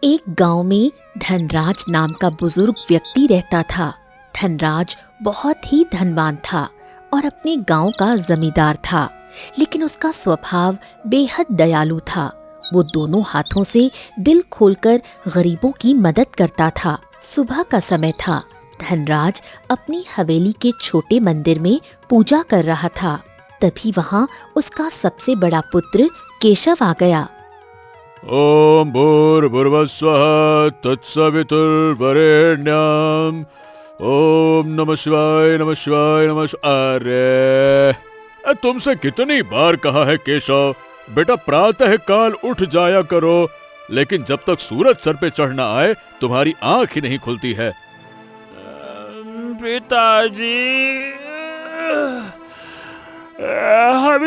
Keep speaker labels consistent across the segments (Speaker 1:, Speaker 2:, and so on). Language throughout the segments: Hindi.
Speaker 1: एक गांव में धनराज नाम का बुजुर्ग व्यक्ति रहता था। धनराज बहुत ही धनवान था और अपने गांव का जमींदार था, लेकिन उसका स्वभाव बेहद दयालु था। वो दोनों हाथों से दिल खोलकर गरीबों की मदद करता था। सुबह का समय था। धनराज अपनी हवेली के छोटे मंदिर में पूजा कर रहा था। तभी वहाँ उसका सबसे बड़ा पुत्र केशव आ गया।
Speaker 2: ओम भूर्भुवस्सुवः तत्सवितुर्वरेण्यम्। ओम नमः शिवाय नमः शिवाय नमः अरे तुमसे कितनी बार कहा है केशव, बेटा प्रातः काल उठ जाया करो, लेकिन जब तक सूरज सर पे चढ़ना आए तुम्हारी आंख ही नहीं खुलती है।
Speaker 3: पिताजी, हम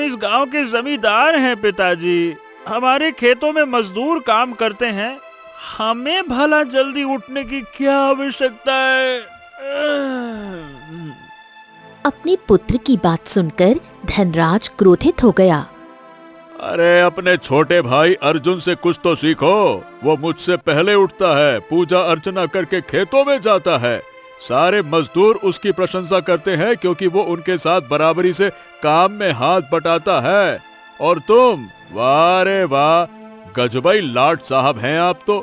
Speaker 3: इस गांव के जमींदार हैं पिताजी। हमारे खेतों में मजदूर काम करते हैं, हमें भला जल्दी उठने की क्या आवश्यकता है।
Speaker 1: अपने पुत्र की बात सुनकर धनराज क्रोधित हो गया।
Speaker 2: अरे अपने छोटे भाई अर्जुन से कुछ तो सीखो, वो मुझसे पहले उठता है, पूजा अर्चना करके खेतों में जाता है। सारे मजदूर उसकी प्रशंसा करते हैं क्योंकि वो उनके साथ बराबरी से काम में हाथ बटाता है। और तुम, वाह रे वाह, गजबाई लाट साहब हैं आप तो।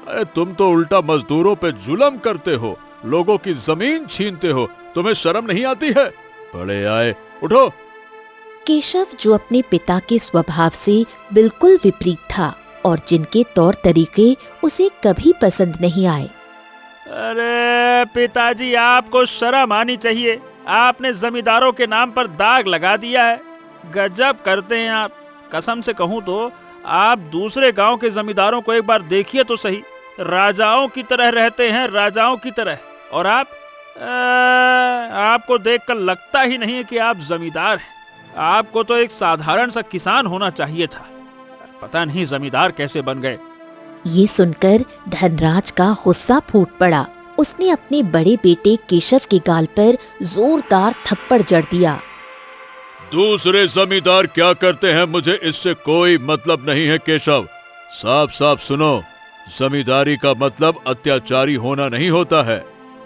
Speaker 2: अरे तुम तो उल्टा मजदूरों पे जुल्म करते हो, लोगों की जमीन छीनते हो, तुम्हें शर्म नहीं आती है? बड़े आए, उठो।
Speaker 1: केशव, जो अपने पिता के स्वभाव से बिल्कुल विपरीत था और जिनके तौर तरीके उसे कभी पसंद नहीं आए।
Speaker 3: अरे पिताजी, आपको शर्म आनी चाहिए। आपने जमींदारों के नाम पर दाग लगा दिया है। गजब करते हैं आप। कसम से कहूँ तो आप दूसरे गांव के जमींदारों को एक बार देखिए तो सही। राजाओं की तरह रहते हैं, राजाओं की तरह। और आपको देखकर लगता ही नहीं है कि आप जमींदार हैं। आपको तो एक साधारण सा किसान होना चाहिए था। पता नहीं जमींदार कैसे बन गए।
Speaker 1: ये सुनकर धनराज का गुस्सा फूट पड़ा। उसने अपने बड़े बेटे केशव के गाल पर जोरदार थप्पड़ जड़ दिया।
Speaker 2: दूसरे जमींदार क्या करते हैं मुझे इससे कोई मतलब नहीं है केशव। साफ साफ सुनो, जमींदारी का मतलब अत्याचारी होना नहीं होता है।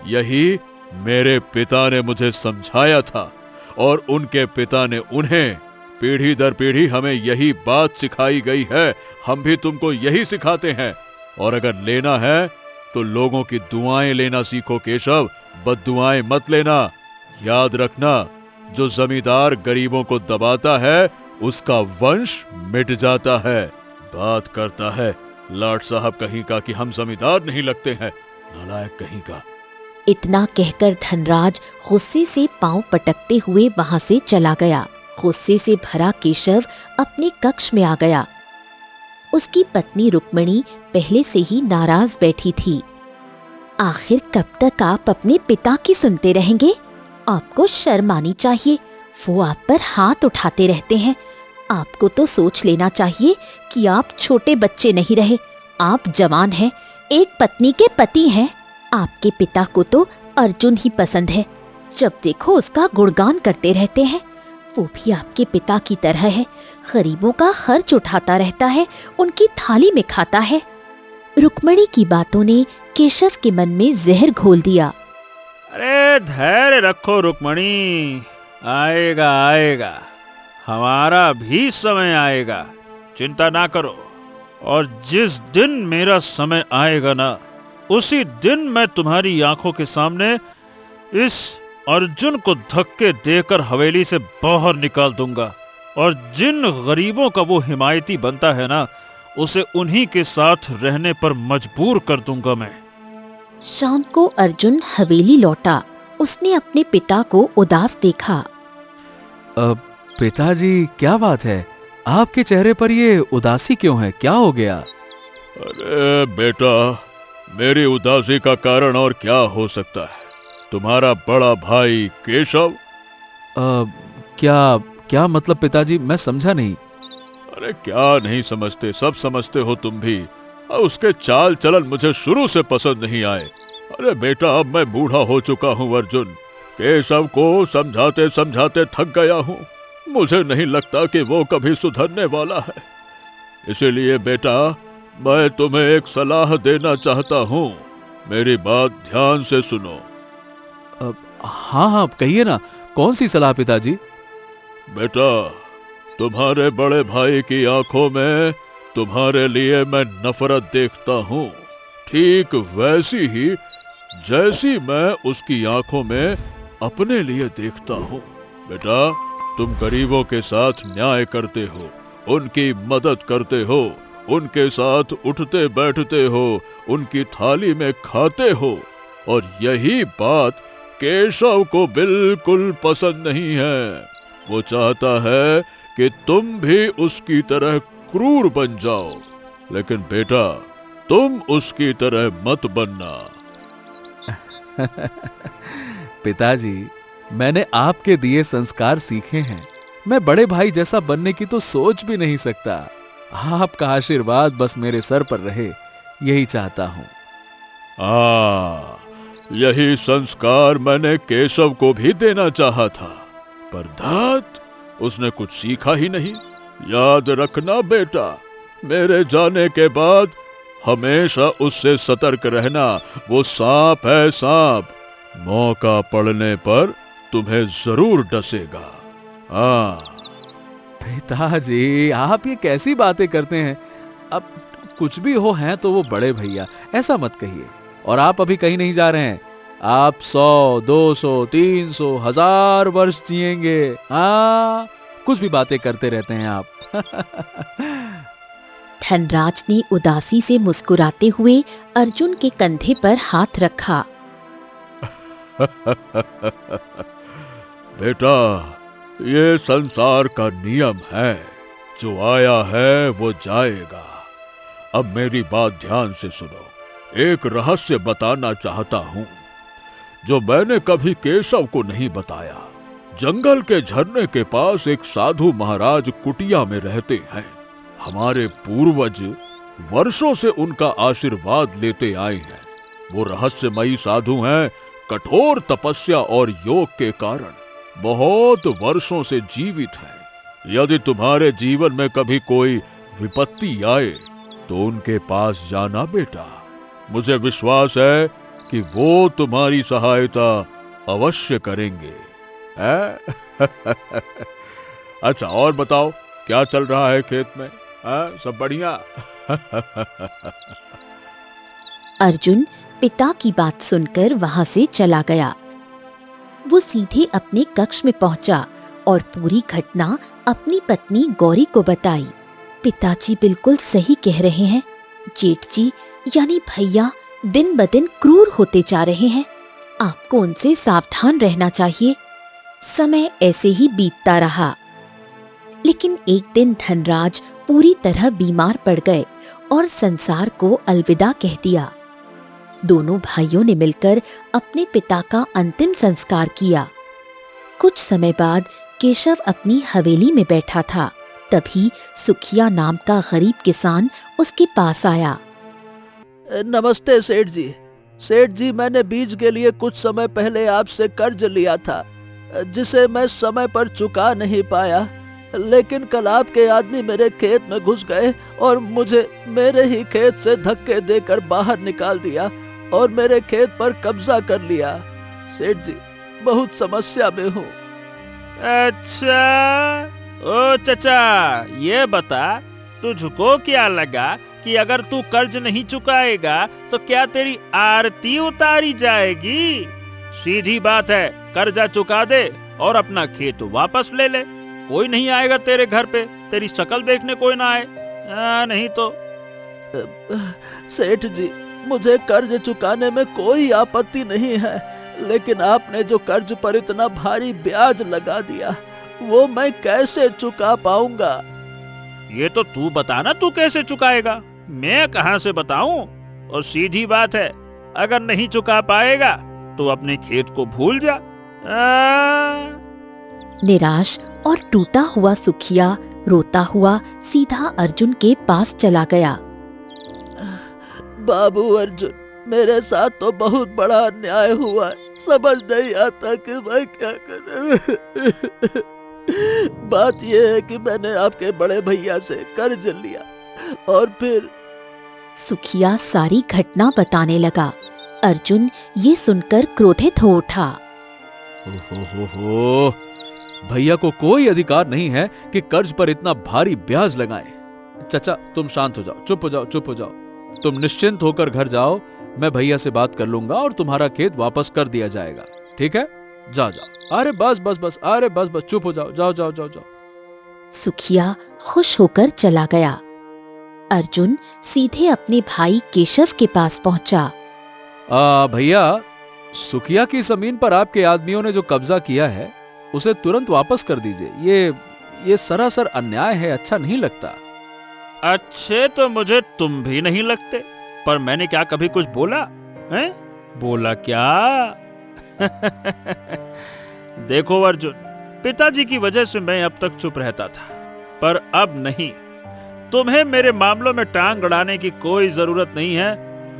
Speaker 2: यही मेरे पिता ने मुझे समझाया था और उनके पिता ने उन्हें। पीढ़ी दर पीढ़ी हमें यही बात सिखाई गई है। हम भी तुमको यही सिखाते हैं। और अगर लेना है तो लोगों की दुआएं लेना सीखो केशव, बद्दुआएं मत लेना। याद रखना, जो जमींदार गरीबों को दबाता है उसका वंश मिट जाता है। बात करता है लाट साहब कहीं का कि हम जमींदार नहीं लगते हैं, नालायक कहीं का।
Speaker 1: इतना कहकर धनराज गुस्से से पांव पटकते हुए वहां से चला गया। गुस्से से भरा केशव अपने कक्ष में आ गया। उसकी पत्नी रुक्मिणी पहले से ही नाराज बैठी थी। आखिर कब तक आप अपने पिता की सुनते रहेंगे? आपको शर्म आनी चाहिए। वो आप पर हाथ उठाते रहते हैं। आपको तो सोच लेना चाहिए कि आप छोटे बच्चे नहीं रहे, आप जवान हैं, एक पत्नी के पति हैं। आपके पिता को तो अर्जुन ही पसंद है। जब देखो उसका गुणगान करते रहते हैं। वो भी आपके पिता की तरह है, गरीबों का खर्च उठाता रहता है, उनकी थाली में खाता है। रुक्मिणी की बातों ने केशव के मन में जहर घोल दिया।
Speaker 3: अरे धैर्य रखो रुक्मिणी, आएगा आएगा, हमारा भी समय आएगा, चिंता ना करो। और जिस दिन मेरा समय आएगा ना, उसी दिन मैं तुम्हारी आंखों के सामने इस अर्जुन को धक्के देकर हवेली से बाहर निकाल दूंगा। और जिन गरीबों का वो हिमायती बनता है ना, उसे उन्हीं के साथ रहने पर मजबूर कर दूंगा मैं।
Speaker 1: शाम को अर्जुन हवेली लौटा। उसने अपने पिता को उदास देखा।
Speaker 4: पिताजी, क्या बात है? आपके चेहरे पर ये उदासी क्यों है? क्या हो गया?
Speaker 2: अरे बेटा, मेरी उदासी का कारण और क्या हो सकता है? तुम्हारा बड़ा भाई केशव।
Speaker 4: क्या मतलब पिताजी, मैं समझा नहीं।
Speaker 2: अरे क्या नहीं समझते, सब समझते हो तुम भी। उसके चाल चलन मुझे शुरू से पसंद नहीं आए। अरे बेटा, अब मैं बूढ़ा हो चुका हूँ अर्जुन। केशव को समझाते समझाते थक गया हूँ। मुझे नहीं लगता कि वो कभी सुधरने वाला है। इसीलिए बेटा, मैं तुम्हें एक सलाह देना चाहता हूँ। मेरी बात ध्यान से सुनो।
Speaker 4: हाँ हाँ, कहिए ना, कौन सी सलाह पिताजी?
Speaker 2: बेटा, तुम्हारे बड़े भाई की आंखों में तुम्हारे लिए मैं नफरत देखता हूँ, ठीक वैसी ही जैसी मैं उसकी आंखों में अपने लिए देखता हूँ। बेटा, तुम गरीबों के साथ न्याय करते हो, उनकी मदद करते हो, उनके साथ उठते बैठते हो, उनकी थाली में खाते हो, और यही बात केशव को बिल्कुल पसंद नहीं है। वो चाहता है कि तुम भी उसकी तरह क्रूर बन जाओ, लेकिन बेटा, तुम उसकी तरह मत बनना।
Speaker 4: पिताजी, मैंने आपके दिए संस्कार सीखे हैं। मैं बड़े भाई जैसा बनने की तो सोच भी नहीं सकता। आपका आशीर्वाद बस मेरे सर पर रहे, यही चाहता हूं।
Speaker 2: यही संस्कार मैंने केशव को भी देना चाहा था, पर धत, उसने कुछ सीखा ही नहीं। याद रखना बेटा, मेरे जाने के बाद हमेशा उससे सतर्क रहना। वो सांप है, सांप। मौका पड़ने पर तुम्हें जरूर डसेगा।
Speaker 4: पिताजी, आप ये कैसी बातें करते हैं? अब कुछ भी हो, हैं तो वो बड़े भैया, ऐसा मत कहिए। और आप अभी कहीं नहीं जा रहे हैं। आप 100, 200, 300, 1000 वर्ष जिएंगे। कुछ भी बातें करते रहते हैं आप।
Speaker 1: धनराज ने उदासी से मुस्कुराते हुए अर्जुन के कंधे पर हाथ रखा।
Speaker 2: बेटा, ये संसार का नियम है, जो आया है वो जाएगा। अब मेरी बात ध्यान से सुनो। एक रहस्य बताना चाहता हूं, जो मैंने कभी केशव को नहीं बताया। जंगल के झरने के पास एक साधु महाराज कुटिया में रहते हैं। हमारे पूर्वज वर्षों से उनका आशीर्वाद लेते आए हैं। वो रहस्यमयी साधु हैं। कठोर तपस्या और योग के कारण बहुत वर्षों से जीवित हैं। यदि तुम्हारे जीवन में कभी कोई विपत्ति आए तो उनके पास जाना बेटा। मुझे विश्वास है कि वो तुम्हारी सहायता अवश्य करेंगे। अच्छा, और बताओ, क्या चल रहा है खेत में? सब बढ़िया?
Speaker 1: अर्जुन पिता की बात सुनकर वहां से चला गया। वो सीधे अपने कक्ष में पहुंचा और पूरी घटना अपनी पत्नी गौरी को बताई। पिताजी बिल्कुल सही कह रहे हैं। जेठ जी यानी भैया दिन ब दिन क्रूर होते जा रहे हैं। आपको उनसे सावधान रहना चाहिए। समय ऐसे ही बीतता रहा, लेकिन एक दिन धनराज पूरी तरह बीमार पड़ गए और संसार को अलविदा कह दिया। दोनों भाइयों ने मिलकर अपने पिता का अंतिम संस्कार किया। कुछ समय बाद केशव अपनी हवेली में बैठा था। तभी सुखिया नाम का गरीब किसान उसके पास आया।
Speaker 5: नमस्ते सेठ जी। सेठ जी, मैंने बीज के लिए कुछ समय पहले आपसे कर्ज लिया था, जिसे मैं समय पर चुका नहीं पाया। लेकिन कल आपके आदमी मेरे खेत में घुस गए और मुझे मेरे ही खेत से धक्के देकर बाहर निकाल दिया और मेरे खेत पर कब्जा कर लिया। सेठ जी, बहुत समस्या में हूँ।
Speaker 3: अच्छा, ओ चचा, ये बता, तुझको क्या लगा कि अगर तू कर्ज नहीं चुकाएगा तो क्या तेरी आरती उतारी जाएगी? सीधी बात है, कर्जा चुका दे और अपना खेत वापस ले ले। कोई नहीं आएगा तेरे घर पे, तेरी शक्ल देखने कोई ना आए। नहीं तो।
Speaker 5: सेठ जी, मुझे कर्ज चुकाने में कोई आपत्ति नहीं है, लेकिन आपने जो कर्ज पर इतना भारी ब्याज लगा दिया, वो मैं कैसे चुका पाऊंगा?
Speaker 3: ये तो तू बताना, तू कैसे चुकाएगा? मैं कहां से बताऊं? और सीधी बात है, अगर नहीं चुका पाएगा तो अपने खेत को भूल जा।
Speaker 1: निराश और टूटा हुआ सुखिया रोता हुआ सीधा अर्जुन के पास चला गया।
Speaker 5: बाबू अर्जुन, मेरे साथ तो बहुत बड़ा अन्याय हुआ है। समझ नहीं आता कि मैं क्या करूं। बात यह है कि मैंने आपके बड़े भैया से कर्ज लिया और फिर
Speaker 1: सुखिया सारी घटना बताने लगा। अर्जुन ये सुनकर क्रोधित हो उठा।
Speaker 4: हो भैया को कोई अधिकार नहीं है कि कर्ज पर इतना भारी ब्याज लगाए। चाचा तुम शांत हो जाओ, चुप हो जाओ, चुप हो जाओ। तुम निश्चिंत होकर घर जाओ, मैं भैया से बात कर लूंगा और तुम्हारा खेत वापस कर दिया जाएगा, ठीक है? जा जाओ। अरे बस बस बस, अरे बस बस, चुप हो जाओ, जाओ जाओ जाओ जाओ।
Speaker 1: सुखिया खुश होकर चला गया। अर्जुन सीधे अपने भाई केशव के पास पहुंचा।
Speaker 4: भैया, सुखिया की जमीन पर आपके आदमियों ने जो कब्जा किया है उसे तुरंत वापस कर दीजिए। ये सरासर अन्याय है, अच्छा नहीं लगता।
Speaker 3: अच्छे तो मुझे तुम भी नहीं लगते, पर मैंने क्या कभी कुछ बोला है? बोला क्या? देखो अर्जुन, पिताजी की वजह से मैं अब तक चुप रहता था, पर अब नहीं। तुम्हें मेरे मामलों में टांग अड़ाने की कोई जरूरत नहीं है,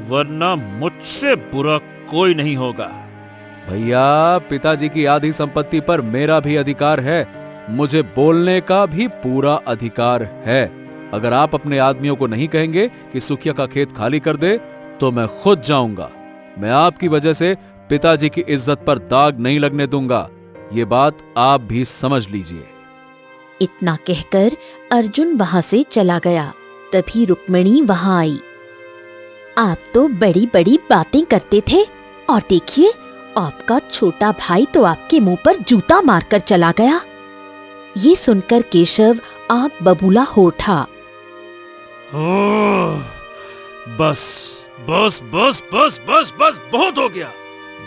Speaker 3: वरना मुझसे बुरा कोई नहीं होगा।
Speaker 4: भैया, पिताजी की आधी संपत्ति पर मेरा भी अधिकार है, मुझे बोलने का भी पूरा अधिकार है। अगर आप अपने आदमियों को नहीं कहेंगे कि सुखिया का खेत खाली कर दे, तो मैं खुद जाऊंगा। मैं आपकी वजह से पिताजी की इज्जत पर दाग नहीं लगने दूंगा, ये बात आप भी समझ लीजिए।
Speaker 1: इतना कहकर अर्जुन वहां से चला गया। तभी रुक्मिणी वहां आई। आप तो बड़ी बड़ी बातें करते थे, और देखिए आपका छोटा भाई तो आपके मुंह पर जूता मारकर चला गया। ये सुनकर केशव आग बबूला हो उठा।
Speaker 3: बस बस बस बस बस बस, बहुत हो गया।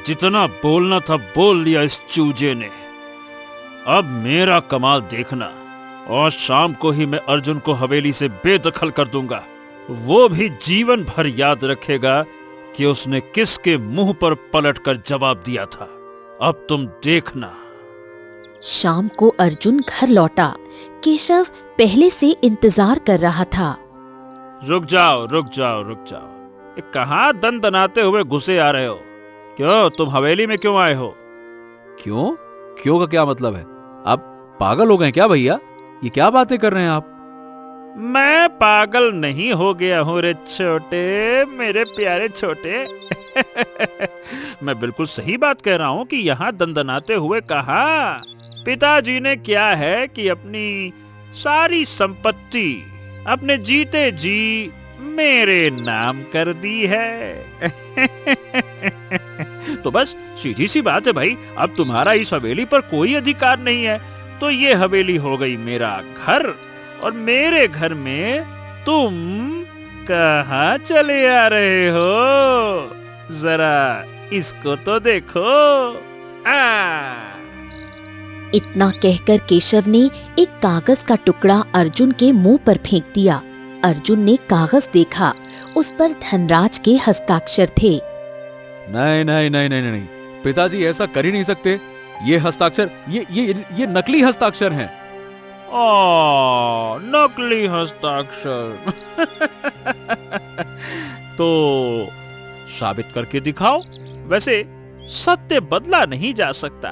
Speaker 3: जितना बोलना था बोल लिया इस चूजे ने। अब मेरा कमाल देखना, और शाम को ही मैं अर्जुन को हवेली से बेदखल कर दूंगा। वो भी जीवन भर याद रखेगा कि उसने किसके मुंह पर पलटकर जवाब दिया था। अब तुम देखना।
Speaker 1: शाम को अर्जुन घर लौटा। केशव पहले से इंतजार कर रहा था।
Speaker 3: रुक जाओ रुक जाओ रुक जाओ, ये कहां दनदनाते हुए घुसे आ रहे हो? क्यों, तुम हवेली में क्यों आए हो?
Speaker 4: क्यों? क्यों का क्या मतलब है? आप पागल हो गए क्या भैया? ये क्या बातें कर रहे हैं आप?
Speaker 3: मैं पागल नहीं हो गया हूँ रे छोटे, मेरे प्यारे छोटे। मैं बिल्कुल सही बात कह रहा हूँ कि यहाँ दंदनाते हुए कहा। पिताजी ने क्या है कि अपनी सारी संपत्ति अपने जीते जी मेरे नाम कर दी है। तो बस सीधी सी बात है भाई, अब तुम्हारा इस हवेली पर कोई अधिकार नहीं है, तो ये हवेली हो गई मेरा घर, और मेरे घर में तुम कहाँ चले आ रहे हो? जरा इसको तो देखो।
Speaker 1: इतना कहकर केशव ने एक कागज का टुकड़ा अर्जुन के मुंह पर फेंक दिया। अर्जुन ने कागज देखा, उस पर धनराज के हस्ताक्षर थे।
Speaker 4: नहीं नहीं नहीं नहीं नहीं, पिताजी ऐसा कर ही नहीं सकते। ये हस्ताक्षर, ये नकली हस्ताक्षर हैं।
Speaker 3: नकली हस्ताक्षर। तो साबित करके दिखाओ। वैसे सत्य बदला नहीं जा सकता।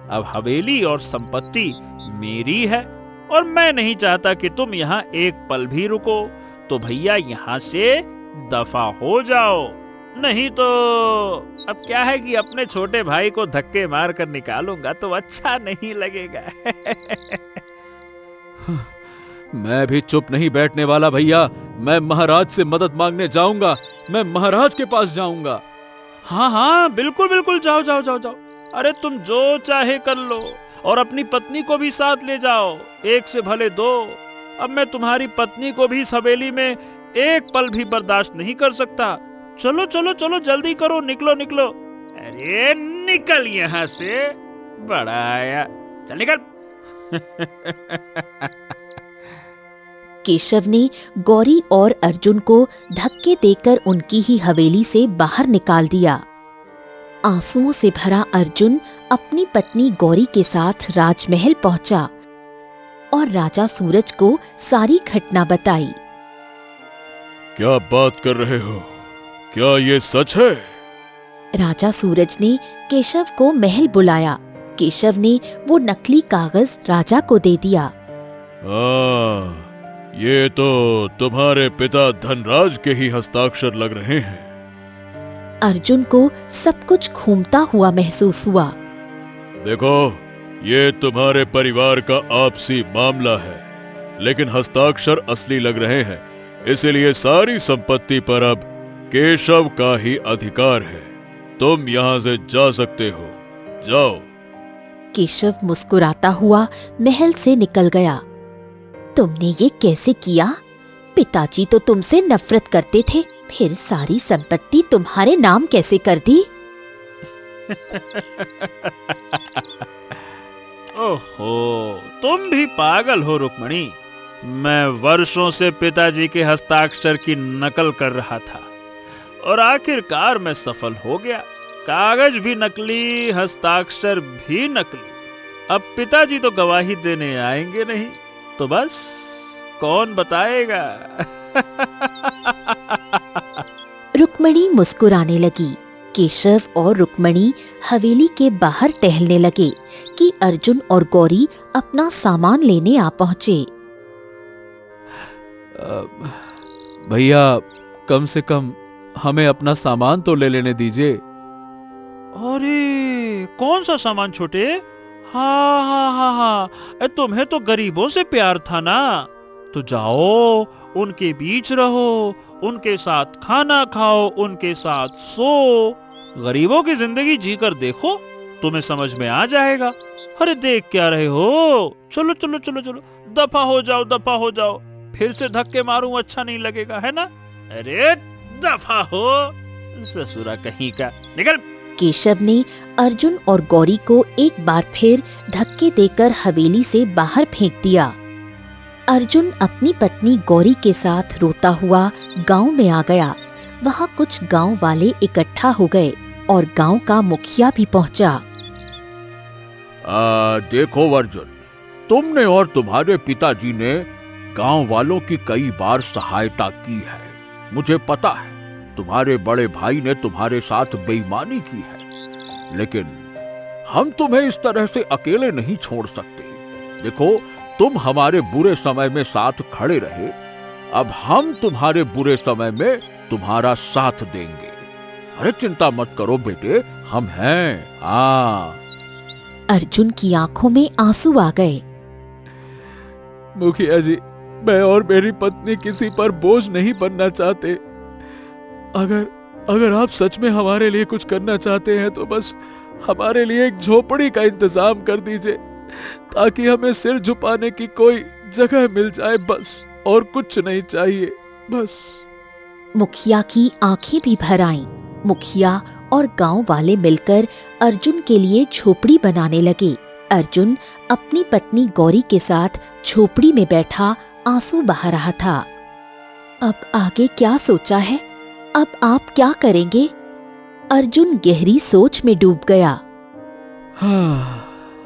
Speaker 3: अब हवेली और संपत्ति मेरी है, और मैं नहीं चाहता कि तुम यहाँ एक पल भी रुको। तो भैया यहाँ से दफा हो जाओ, नहीं तो अब क्या है कि अपने छोटे भाई को धक्के मार कर निकालूंगा तो अच्छा नहीं लगेगा।
Speaker 4: मैं भी चुप नहीं बैठने वाला भैया। मैं महाराज से मदद मांगने जाऊंगा, मैं महाराज के पास जाऊंगा।
Speaker 3: हाँ हाँ, बिल्कुल बिल्कुल, जाओ जाओ जाओ जाओ। अरे तुम जो चाहे कर लो, और अपनी पत्नी को भी साथ ले जाओ, एक से भले दो। अब मैं तुम्हारी पत्नी को भी इस हवेली में एक पल भी बर्दाश्त नहीं कर सकता। चलो चलो चलो, जल्दी करो, निकलो निकलो। अरे निकल यहाँ से, बड़ा आया, चल निकल।
Speaker 1: केशव ने गौरी और अर्जुन को धक्के देकर उनकी ही हवेली से बाहर निकाल दिया। आंसुओं से भरा अर्जुन अपनी पत्नी गौरी के साथ राजमहल पहुंचा और राजा सूरज को सारी घटना बताई।
Speaker 2: क्या बात कर रहे हो? क्या ये सच है?
Speaker 1: राजा सूरज ने केशव को महल बुलाया केशव ने वो नकली कागज राजा को दे दिया।
Speaker 2: ये तो तुम्हारे पिता धनराज के ही हस्ताक्षर लग रहे हैं।
Speaker 1: अर्जुन को सब कुछ घूमता हुआ महसूस हुआ।
Speaker 2: देखो, ये तुम्हारे परिवार का आपसी मामला है, लेकिन हस्ताक्षर असली लग रहे हैं, इसलिए सारी संपत्ति पर अब केशव का ही अधिकार है। तुम यहाँ से जा सकते हो, जाओ।
Speaker 1: केशव मुस्कुराता हुआ महल से निकल गया। तुमने ये कैसे किया? पिताजी तो तुमसे नफरत करते थे, फिर सारी संपत्ति तुम्हारे नाम कैसे कर दी?
Speaker 3: ओहो, तुम भी पागल हो रुक्मणी। मैं वर्षों से पिताजी के हस्ताक्षर की नकल कर रहा था और आखिरकार मैं सफल हो गया। कागज भी नकली, हस्ताक्षर भी नकली। अब पिताजी तो गवाही देने आएंगे नहीं, तो बस कौन बताएगा?
Speaker 1: रुक्मणी मुस्कुराने लगी। केशव और रुक्मणी हवेली के बाहर टहलने लगे कि अर्जुन और गौरी अपना सामान लेने आ पहुंचे।
Speaker 4: भैया, कम से कम हमें अपना सामान तो ले लेने दीजिए।
Speaker 3: अरे कौन सा सामान छोटे? हाँ हाँ हाँ हाँ, तुम्हें तो गरीबों से प्यार था ना, तो जाओ उनके बीच रहो, उनके साथ खाना खाओ, उनके साथ सो। गरीबों की जिंदगी जीकर देखो, तुम्हें समझ में आ जाएगा। अरे देख क्या रहे हो? चलो चलो चलो चलो, दफा हो जाओ, दफा हो जाओ। फिर से धक्के मारूं अच्छा नहीं लगेगा, है ना? अरे दफा हो, ससुरा कहीं का, निकल।
Speaker 1: केशव ने अर्जुन और गौरी को एक बार फिर धक्के देकर हवेली से बाहर फेंक दिया। अर्जुन अपनी पत्नी गौरी के साथ रोता हुआ गांव में आ गया। वहां कुछ गांव वाले इकट्ठा हो गए और गांव का मुखिया भी पहुंचा।
Speaker 2: देखो अर्जुन, तुमने और तुम्हारे पिताजी ने गांव वालों की कई बार सहायता की है। मुझे पता है तुम्हारे बड़े भाई ने तुम्हारे साथ बेईमानी की है, लेकिन हम तुम्हें इस तरह से अकेले नहीं छोड़ सकते। देखो, तुम हमारे बुरे समय में साथ खड़े रहे, अब हम तुम्हारे बुरे समय में तुम्हारा साथ देंगे। अरे चिंता मत करो बेटे, हम हैं।
Speaker 1: अर्जुन की आंखों में आंसू आ गए।
Speaker 4: मुखिया जी, मैं और मेरी पत्नी किसी पर बोझ नहीं बनना चाहते। अगर आप सच में हमारे लिए कुछ करना चाहते हैं तो बस हमारे लिए एक झोपड़ी का इंतजाम कर दीजिए, ताकि हमें सिर झुकाने की कोई जगह मिल जाए, बस। और कुछ नहीं चाहिए, बस।
Speaker 1: मुखिया की आंखें भी भर आईं। मुखिया और गांव वाले मिलकर अर्जुन के लिए झोपड़ी बनाने लगे। अर्जुन अपनी पत्नी गौरी के साथ झोपड़ी में बैठा आंसू बहा रहा था। अब आगे क्या सोचा है? अब आप क्या करेंगे? अर्जुन गहरी सोच में डूब गया।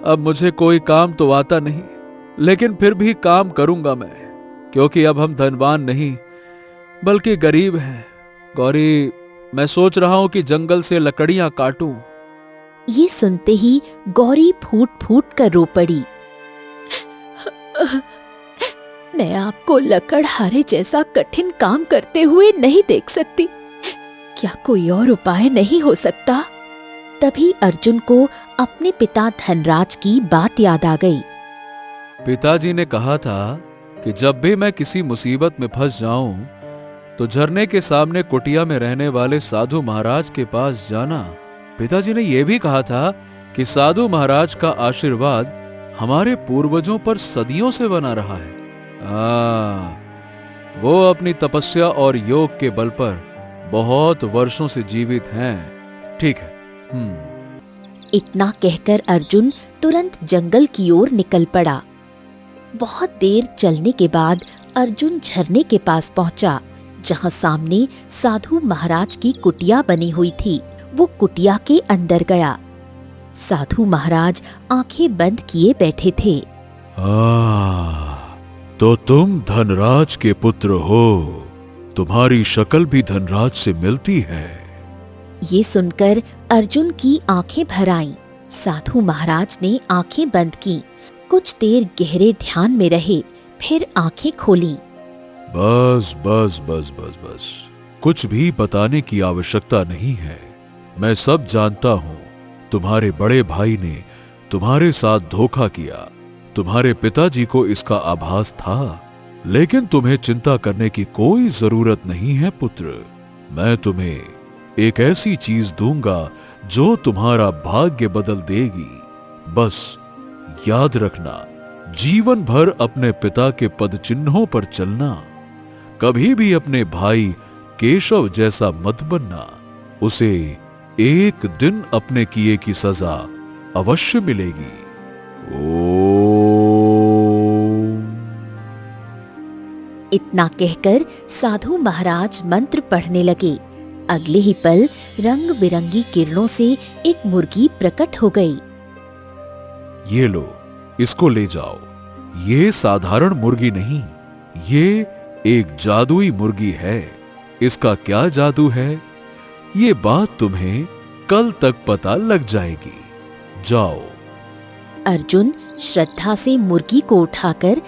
Speaker 4: अब मुझे कोई काम तो आता नहीं, लेकिन फिर भी काम करूंगा मैं, क्योंकि अब हम धनवान नहीं बल्कि गरीब हैं। गौरी, मैं सोच रहा हूं कि जंगल से लकड़ियां काटूं।
Speaker 1: ये सुनते ही गौरी फूट फूट कर रो पड़ी। मैं आपको लकड़हारे जैसा कठिन काम करते हुए नहीं देख सकती। क्या कोई और उपाय नहीं हो सकता? तभी अर्जुन को अपने पिता धनराज की बात याद आ गई।
Speaker 4: पिताजी ने कहा था कि जब भी मैं किसी मुसीबत में फंस जाऊं तो झरने के सामने कुटिया में रहने वाले साधु महाराज के पास जाना। पिताजी ने यह भी कहा था कि साधु महाराज का आशीर्वाद हमारे पूर्वजों पर सदियों से बना रहा है। वो अपनी तपस्या और योग के बल पर बहुत वर्षों से जीवित हैं। ठीक है।
Speaker 1: इतना कहकर अर्जुन तुरंत जंगल की ओर निकल पड़ा। बहुत देर चलने के बाद अर्जुन झरने के पास पहुंचा, जहां सामने साधु महाराज की कुटिया बनी हुई थी। वो कुटिया के अंदर गया। साधु महाराज आंखें बंद किए बैठे थे।
Speaker 2: तो तुम धनराज के पुत्र हो, तुम्हारी शक्ल भी धनराज से मिलती है।
Speaker 1: ये सुनकर अर्जुन की आंखें भर आईं। साधु महाराज ने आंखें बंद की, कुछ देर गहरे ध्यान में रहे, फिर आंखें खोली।
Speaker 2: बस बस बस बस बस, कुछ भी बताने की आवश्यकता नहीं है। मैं सब जानता हूं। तुम्हारे बड़े भाई ने तुम्हारे साथ धोखा किया। तुम्हारे पिताजी को इसका आभास था, लेकिन तुम्हें चिंता करने की कोई जरूरत नहीं है पुत्र। मैं तुम्हें एक ऐसी चीज दूंगा जो तुम्हारा भाग्य बदल देगी। बस याद रखना, जीवन भर अपने पिता के पद चिन्हों पर चलना। कभी भी अपने भाई केशव जैसा मत बनना। उसे एक दिन अपने किए की सजा अवश्य मिलेगी।
Speaker 1: इतना कहकर साधु महाराज मंत्र पढ़ने लगे। अगले ही पल रंग बिरंगी किरणों से एक मुर्गी प्रकट हो गई।
Speaker 2: ये लो, इसको ले जाओ। ये साधारण मुर्गी नहीं, ये एक जादुई मुर्गी है। इसका क्या जादू है, ये बात तुम्हें कल तक पता लग जाएगी। जाओ।
Speaker 1: अर्जुन श्रद्धा से मुर्गी को उठाकर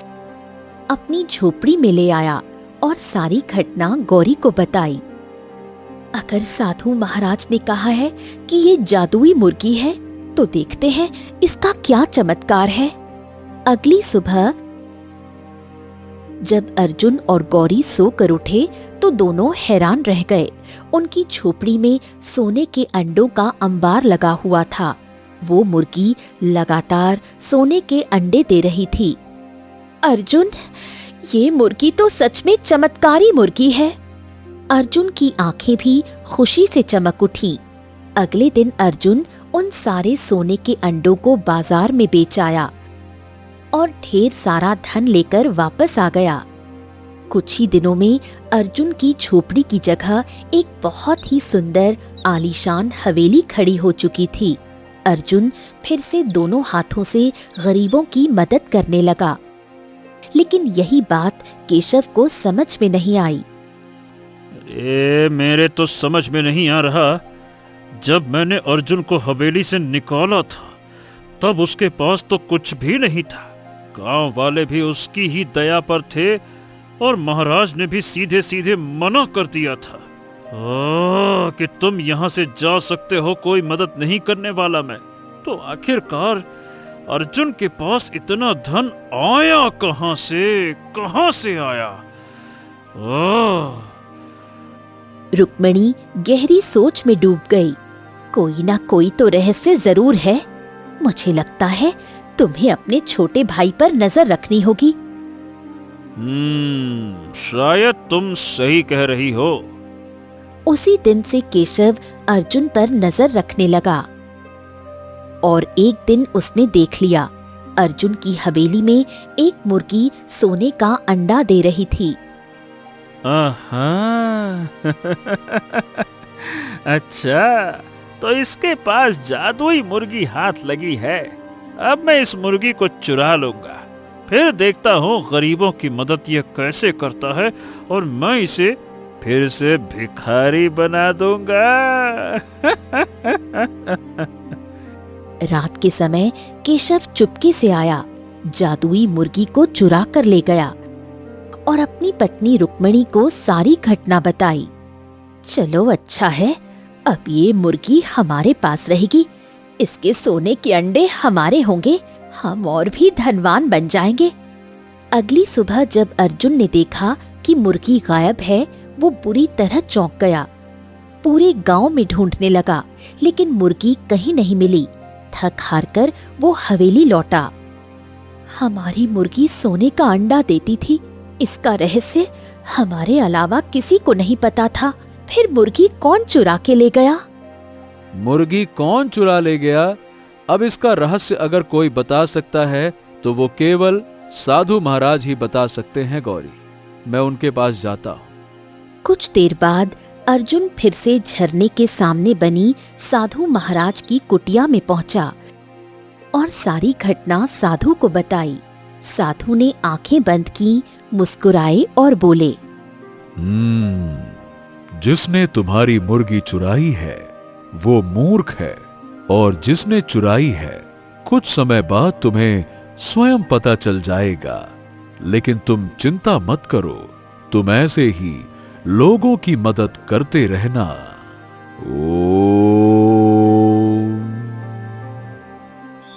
Speaker 1: अपनी झोपड़ी में ले आया और सारी घटना गौरी को बताई। अगर साधु महाराज ने कहा है कि ये जादुई मुर्गी है, तो देखते हैं इसका क्या चमत्कार है। अगली सुबह जब अर्जुन और गौरी सोकर उठे तो दोनों हैरान रह गए। उनकी झोपड़ी में सोने के अंडों का अंबार लगा हुआ था। वो मुर्गी लगातार सोने के अंडे दे रही थी। अर्जुन, ये मुर्गी तो सच में चमत्कारी मुर्गी है। अर्जुन की आंखें भी खुशी से चमक उठी। अगले दिन अर्जुन उन सारे सोने के अंडों को बाजार में बेच आया और ढेर सारा धन लेकर वापस आ गया। कुछ ही दिनों में अर्जुन की झोपड़ी की जगह एक बहुत ही सुंदर आलीशान हवेली खड़ी हो चुकी थी। अर्जुन फिर से दोनों हाथों से गरीबों की मदद करने लगा, लेकिन यही बात केशव को समझ में नहीं आई।
Speaker 3: मेरे तो समझ में नहीं आ रहा। जब मैंने अर्जुन को हवेली से निकाला था, तब उसके पास तो कुछ भी नहीं था। गांव वाले भी उसकी ही दया पर थे और महाराज ने भी सीधे सीधे मना कर दिया था कि तुम यहाँ से जा सकते हो, कोई मदद नहीं करने वाला मैं। तो आखिरकार अर्जुन के पास इतना धन आया कहाँ से आया?
Speaker 1: रुक्मिणी गहरी सोच में डूब गई। कोई ना कोई तो रहस्य जरूर है। मुझे लगता है तुम्हें अपने छोटे भाई पर नजर रखनी होगी।
Speaker 3: शायद तुम सही कह रही हो।
Speaker 1: उसी दिन से केशव अर्जुन पर नजर रखने लगा और एक दिन उसने देख लिया, अर्जुन की हवेली में एक मुर्गी सोने का अंडा दे रही थी।
Speaker 3: अच्छा, तो इसके पास जादुई मुर्गी हाथ लगी है। अब मैं इस मुर्गी को चुरा लूंगा, फिर देखता हूँ गरीबों की मदद ये कैसे करता है और मैं इसे फिर से भिखारी बना दूंगा।
Speaker 1: रात के समय केशव चुपके से आया, जादुई मुर्गी को चुरा कर ले गया और अपनी पत्नी रुक्मिणी को सारी घटना बताई। चलो अच्छा है, अब ये मुर्गी हमारे पास रहेगी, इसके सोने के अंडे हमारे होंगे, हम और भी धनवान बन जाएंगे। अगली सुबह जब अर्जुन ने देखा कि मुर्गी गायब है, वो बुरी तरह चौंक गया। पूरे गांव में ढूंढने लगा, लेकिन मुर्गी कहीं नहीं मिली। थक हार कर वो हवेली लौटा। हमारी मुर्गी सोने का अंडा देती थी, इसका रहस्य हमारे अलावा किसी को नहीं पता था। फिर मुर्गी कौन चुरा के ले गया?
Speaker 4: मुर्गी कौन चुरा ले गया? अब इसका रहस्य अगर कोई बता सकता है तो वो केवल साधु महाराज ही बता सकते हैं गौरी। मैं उनके पास जाता हूँ।
Speaker 1: कुछ देर बाद अर्जुन फिर से झरने के सामने बनी साधु महाराज की कुटिया में पहुंचा और सारी घटना साधु को बताई। साधु ने आंखें बंद की, मुस्कुराए और बोले,
Speaker 2: जिसने तुम्हारी मुर्गी चुराई है वो मूर्ख है
Speaker 4: और जिसने चुराई है कुछ समय बाद तुम्हें स्वयं पता चल जाएगा। लेकिन तुम चिंता मत करो, तुम ऐसे ही लोगों की मदद करते रहना। ओम।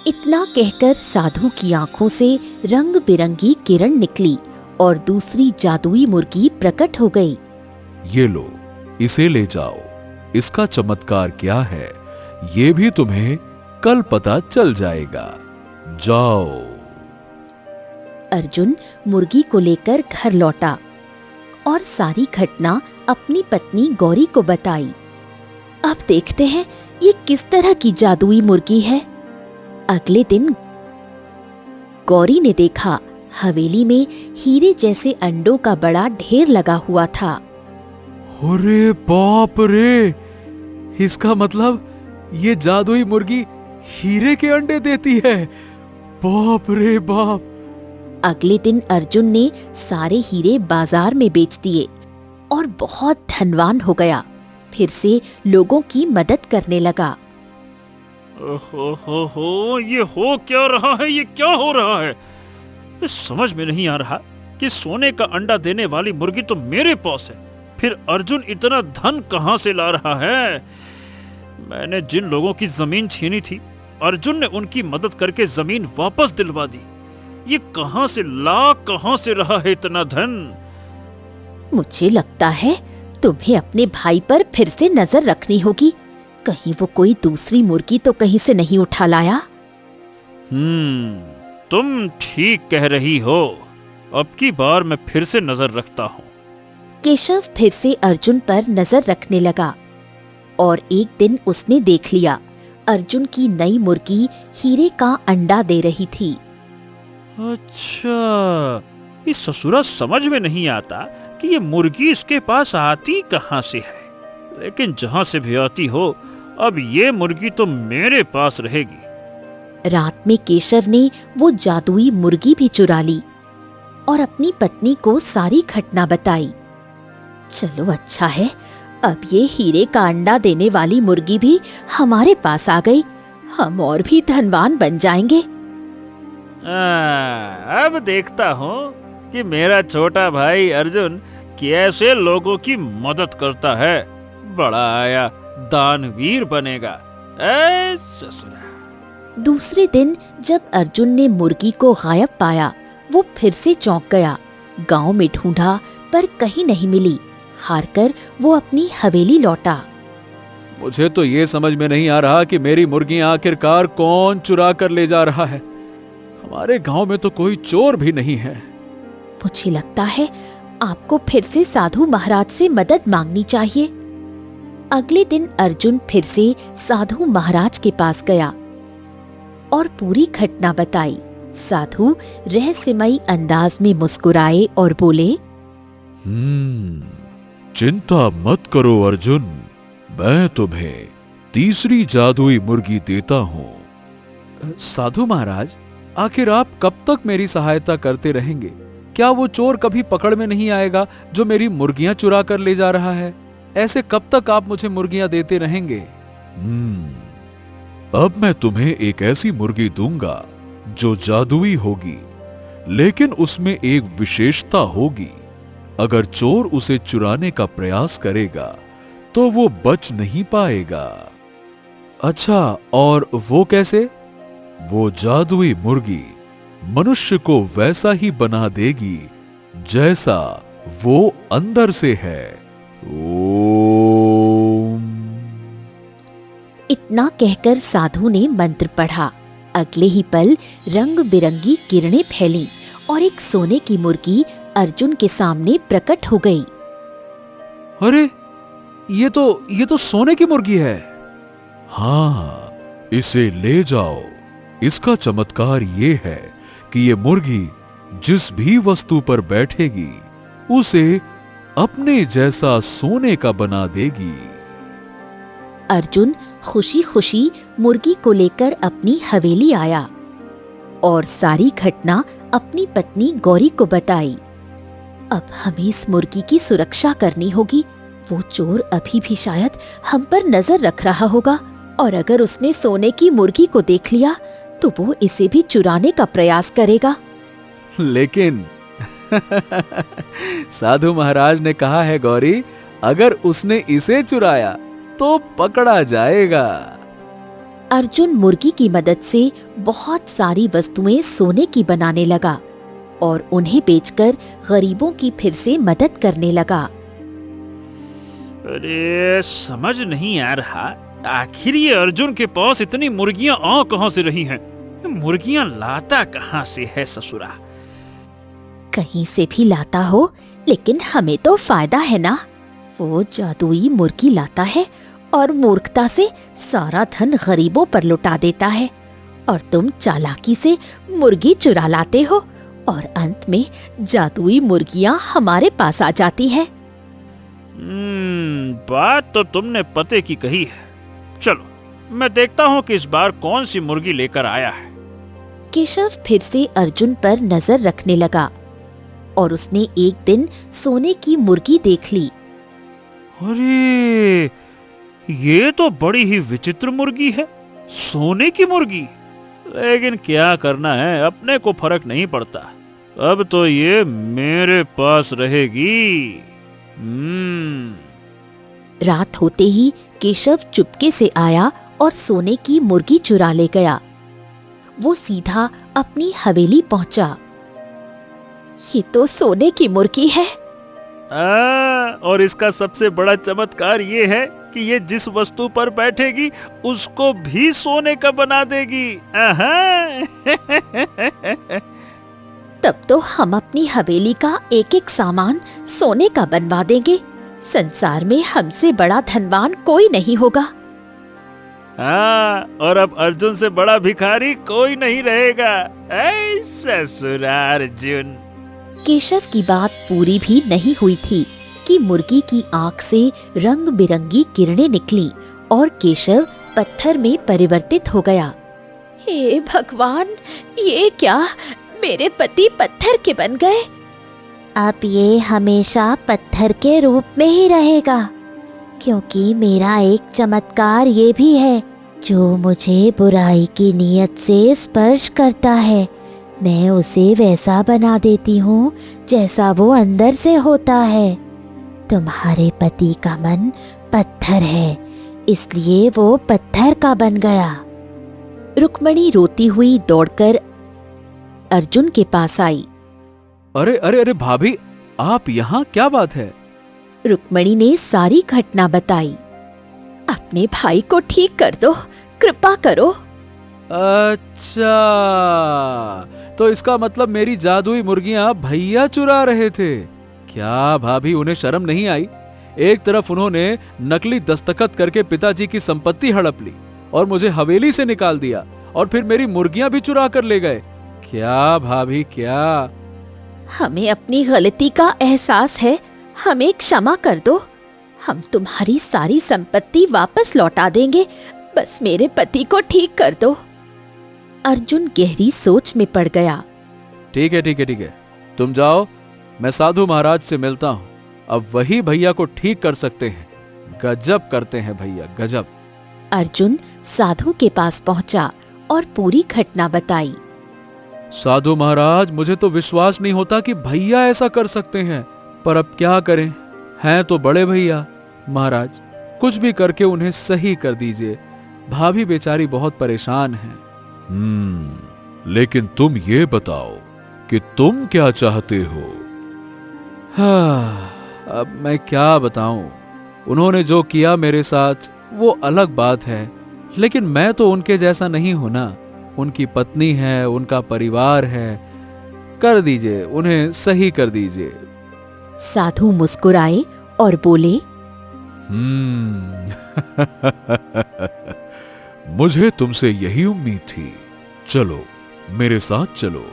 Speaker 1: इतना कहकर साधु की आंखों से रंग बिरंगी किरण निकली और दूसरी जादुई मुर्गी प्रकट हो गई।
Speaker 4: ये लो, इसे ले जाओ। इसका चमत्कार क्या है ये भी तुम्हें कल पता चल जाएगा। जाओ।
Speaker 1: अर्जुन मुर्गी को लेकर घर लौटा और सारी घटना अपनी पत्नी गौरी को बताई। अब देखते हैं ये किस तरह की जादुई मुर्गी है। अगले दिन गौरी ने देखा हवेली में हीरे जैसे अंडों का बड़ा ढेर लगा हुआ था।
Speaker 4: अरे बाप रे, इसका मतलब ये जादुई मुर्गी हीरे के अंडे देती है। बाप रे बाप।
Speaker 1: अगले दिन अर्जुन ने सारे हीरे बाजार में बेच दिए और बहुत धनवान हो गया। फिर से लोगों की मदद करने लगा।
Speaker 3: हो, ये हो क्या रहा है? ये क्या हो रहा है? इस समझ में नहीं आ रहा कि सोने का अंडा देने वाली मुर्गी तो मेरे पास है, फिर अर्जुन इतना धन कहां से ला रहा है? मैंने जिन लोगों की जमीन छीनी थी, अर्जुन ने उनकी मदद करके जमीन वापस दिलवा दी। ये कहां से रहा है इतना धन?
Speaker 1: मुझे लगता है तुम्हें अपने भाई पर फिर से नजर रखनी होगी। कहीं वो कोई दूसरी मुर्गी तो कहीं से नहीं उठा लाया।
Speaker 3: तुम ठीक कह रही हो। अब की बार मैं फिर से नजर रखता हूँ।
Speaker 1: केशव फिर से अर्जुन पर नजर रखने लगा और एक दिन उसने देख लिया अर्जुन की नई मुर्गी हीरे का अंडा दे रही थी।
Speaker 3: अच्छा, इस ससुरा समझ में नहीं आता कि ये मुर्गी इसके पास आती कहाँ से है। लेकिन जहाँ से भी आती हो, अब ये मुर्गी तो मेरे पास रहेगी।
Speaker 1: रात में केशव ने वो जादुई मुर्गी भी चुरा ली और अपनी पत्नी को सारी घटना बताई। चलो अच्छा है, अब ये हीरे का अंडा देने वाली मुर्गी भी हमारे पास आ गई। हम और भी धनवान बन जाएंगे।
Speaker 3: अब देखता हूँ कि मेरा छोटा भाई अर्जुन कैसे लोगों की मदद करता है। बड़ा आया दानवीर बनेगा। ससुरा।
Speaker 1: दूसरे दिन जब अर्जुन ने मुर्गी को गायब पाया, वो फिर से चौंक गया। गांव में ढूंढा पर कहीं नहीं मिली। हारकर वो अपनी हवेली लौटा।
Speaker 4: मुझे तो ये समझ में नहीं आ रहा कि मेरी मुर्गियां आखिरकार कौन चुरा कर ले जा रहा है। हमारे गांव में तो कोई चोर भी नहीं है।
Speaker 1: मुझे लगता है आपको फिर से साधु महाराज से मदद मांगनी चाहिए। अगले दिन अर्जुन फिर से साधु महाराज के पास गया और पूरी घटना बताई। साधु रहस्यमयी अंदाज में मुस्कुराए और बोले,
Speaker 4: चिंता मत करो अर्जुन, मैं तुम्हें तीसरी जादुई मुर्गी देता हूँ। साधु महाराज, आखिर आप कब तक मेरी सहायता करते रहेंगे? क्या वो चोर कभी पकड़ में नहीं आएगा जो मेरी मुर्गियां चुरा कर ले जा रहा है? ऐसे कब तक आप मुझे मुर्गियां देते रहेंगे? अब मैं तुम्हें एक ऐसी मुर्गी दूंगा जो जादुई होगी, लेकिन उसमें एक विशेषता होगी। अगर चोर उसे चुराने का प्रयास करेगा तो वो बच नहीं पाएगा। अच्छा, और वो कैसे? वो जादुई मुर्गी मनुष्य को वैसा ही बना देगी जैसा वो अंदर से है। ओम।
Speaker 1: इतना कहकर साधु ने मंत्र पढ़ा। अगले ही पल रंग बिरंगी किरणें फैलीं और एक सोने की मुर्गी अर्जुन के सामने प्रकट हो गई।
Speaker 4: अरे, ये तो सोने की मुर्गी है। हाँ, इसे ले जाओ। इसका चमत्कार ये है कि ये मुर्गी जिस भी वस्तु पर बैठेगी उसे अपने जैसा सोने का बना देगी।
Speaker 1: अर्जुन खुशी खुशी मुर्गी को लेकर अपनी हवेली आया और सारी घटना अपनी पत्नी गौरी को बताई। अब हमें इस मुर्गी की सुरक्षा करनी होगी। वो चोर अभी भी शायद हम पर नजर रख रहा होगा। और अगर उसने सोने की मुर्गी को देख लिया तो वो इसे भी चुराने का प्रयास करेगा।
Speaker 4: लेकिन साधु महाराज ने कहा है गौरी, अगर उसने इसे चुराया तो पकड़ा जाएगा।
Speaker 1: अर्जुन मुर्गी की मदद से बहुत सारी वस्तुएं सोने की बनाने लगा और उन्हें बेचकर गरीबों की फिर से मदद करने लगा।
Speaker 3: अरे समझ नहीं आ रहा, आखिर ये अर्जुन के पास इतनी मुर्गियां आ कहां से रही हैं? ये मुर्गियां लाता कहां से है ससुरा?
Speaker 1: कहीं से भी लाता हो, लेकिन हमें तो फायदा है ना। वो जादुई मुर्गी लाता है और मूर्खता से सारा धन गरीबों पर लुटा देता है, और तुम चालाकी से मुर्गी चुरा लाते हो और अंत में जादुई मुर्गियां हमारे पास आ जाती है।
Speaker 3: बात तो तुमने पते की कही है। चलो मैं देखता हूँ कि इस बार कौन सी मुर्गी लेकर आया है।
Speaker 1: केशव फिर से अर्जुन पर नजर रखने लगा और उसने एक दिन सोने की मुर्गी देख ली।
Speaker 3: अरे ये तो बड़ी ही विचित्र मुर्गी है, सोने की मुर्गी। लेकिन क्या करना है, अपने को फर्क नहीं पड़ता। अब तो ये मेरे पास रहेगी।
Speaker 1: रात होते ही केशव चुपके से आया और सोने की मुर्गी चुरा ले गया। वो सीधा अपनी हवेली पहुंचा। ये तो सोने की मुर्गी है।
Speaker 3: और इसका सबसे बड़ा चमत्कार ये है कि ये जिस वस्तु पर बैठेगी उसको भी सोने का बना देगी।
Speaker 1: तब तो हम अपनी हवेली का एक एक सामान सोने का बनवा देंगे। संसार में हमसे बड़ा धनवान कोई नहीं होगा।
Speaker 3: और अब अर्जुन से बड़ा भिखारी कोई नहीं रहेगा। ऐसा ससुरा अर्जुन।
Speaker 1: केशव की बात पूरी भी नहीं हुई थी कि मुर्गी की आंख से रंग बिरंगी किरणें निकली और केशव पत्थर में परिवर्तित हो गया। हे भगवान, ये क्या, मेरे पति पत्थर के बन गए। अब ये हमेशा पत्थर के रूप में ही रहेगा, क्योंकि मेरा एक चमत्कार ये भी है, जो मुझे बुराई की नीयत से स्पर्श करता है मैं उसे वैसा बना देती हूँ जैसा वो अंदर से होता है। तुम्हारे पति का मन पत्थर है, इसलिए वो पत्थर का बन गया। रुक्मणी रोती हुई दौड़कर अर्जुन के पास आई।
Speaker 4: अरे अरे अरे भाभी, आप यहाँ, क्या बात है?
Speaker 1: रुक्मणी ने सारी घटना बताई। अपने भाई को ठीक कर दो, कृपा करो।
Speaker 4: अच्छा, तो इसका मतलब मेरी जादुई मुर्गियां भैया चुरा रहे थे। क्या भाभी, उन्हें शर्म नहीं आई? एक तरफ उन्होंने नकली दस्तखत करके पिताजी की संपत्ति हड़प ली और मुझे हवेली से निकाल दिया, और फिर मेरी मुर्गियां भी चुरा कर ले गए। क्या भाभी, क्या?
Speaker 1: हमें अपनी गलती का एहसास है, हमें क्षमा कर दो। हम तुम्हारी सारी संपत्ति वापस लौटा देंगे, बस मेरे पति को ठीक कर दो। अर्जुन गहरी सोच में पड़ गया।
Speaker 4: ठीक है ठीक है ठीक है, तुम जाओ, मैं साधु महाराज से मिलता हूँ। अब वही भैया को ठीक कर सकते हैं। गजब करते हैं भैया, गजब।
Speaker 1: अर्जुन साधु के पास पहुंचा और पूरी घटना बताई।
Speaker 4: साधु महाराज, मुझे तो विश्वास नहीं होता कि भैया ऐसा कर सकते हैं, पर अब क्या करें, हैं तो बड़े भैया। महाराज, कुछ भी करके उन्हें सही कर दीजिए। भाभी बेचारी बहुत परेशान है।
Speaker 2: लेकिन तुम ये बताओ कि तुम क्या चाहते हो?
Speaker 4: हाँ, अब मैं क्या बताऊं। उन्होंने जो किया मेरे साथ वो अलग बात है, लेकिन मैं तो उनके जैसा नहीं हूं ना। उनकी पत्नी है, उनका परिवार है। कर दीजिए, उन्हें सही कर दीजिए।
Speaker 1: साधु मुस्कुराए और बोले,
Speaker 2: मुझे तुमसे यही उम्मीद थी। चलो, मेरे साथ चलो।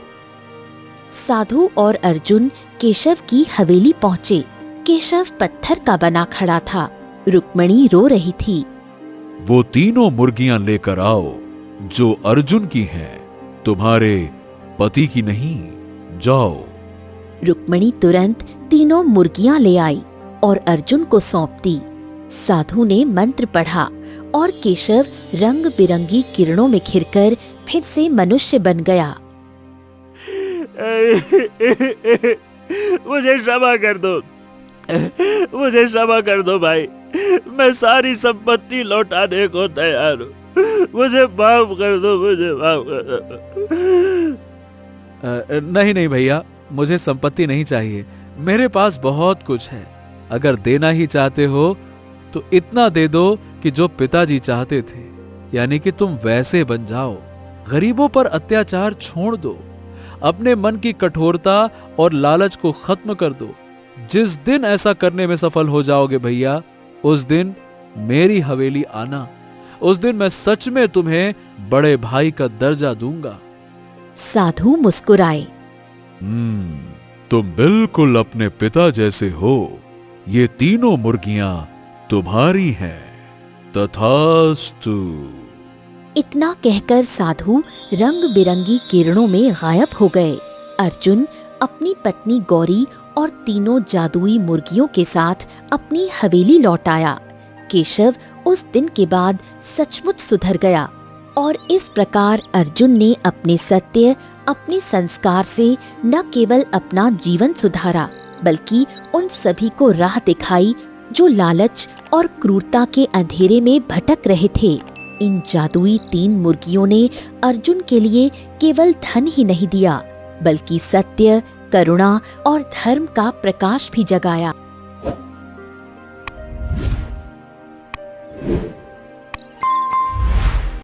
Speaker 1: साधु और अर्जुन केशव की हवेली पहुंचे। केशव पत्थर का बना खड़ा था। रुक्मणी रो रही थी।
Speaker 2: वो तीनों मुर्गियां लेकर आओ जो अर्जुन की हैं, तुम्हारे पति की नहीं। जाओ।
Speaker 1: रुक्मणी तुरंत तीनों मुर्गियां ले आई और अर्जुन को सौंप दी। साधु ने मंत्र पढ़ा और केशव रंग बिरंगी किरणों में घिरकर फिर से मनुष्य बन गया।
Speaker 3: मुझे क्षमा कर दो, मुझे क्षमा कर दो भाई, मैं सारी संपत्ति लौटाने को तैयार हूँ, मुझे माफ कर दो, मुझे माफ कर दो।
Speaker 4: नहीं नहीं भैया, मुझे संपत्ति नहीं चाहिए, मेरे पास बहुत कुछ है। अगर देना ही चाहते हो तो इतना दे दो कि जो पिताजी चाहते थे, यानी कि तुम वैसे बन जाओ, गरीबों पर अत्याचार छोड़ दो, अपने मन की कठोरता और लालच को खत्म कर दो। जिस दिन ऐसा करने में सफल हो जाओगे भैया, उस दिन मेरी हवेली आना, उस दिन मैं सच में तुम्हें बड़े भाई का दर्जा दूंगा।
Speaker 1: साधु मुस्कुराए।
Speaker 2: तुम बिल्कुल अपने पिता जैसे हो, ये तीनों मुर्गियां तुम्हारी हैं, तथास्तु।
Speaker 1: इतना कहकर साधु रंग बिरंगी किरणों में गायब हो गए। अर्जुन अपनी पत्नी गौरी और तीनों जादुई मुर्गियों के साथ अपनी हवेली लौट आया। केशव उस दिन के बाद सचमुच सुधर गया और इस प्रकार अर्जुन ने अपने सत्य, अपने संस्कार से न केवल अपना जीवन सुधारा, बल्कि उन सभी को राह दिखाई जो लालच और क्रूरता के अंधेरे में भटक रहे थे। इन जादुई 3 मुर्गियों ने अर्जुन के लिए केवल धन ही नहीं दिया, बल्कि सत्य, करुणा और धर्म का प्रकाश भी जगाया।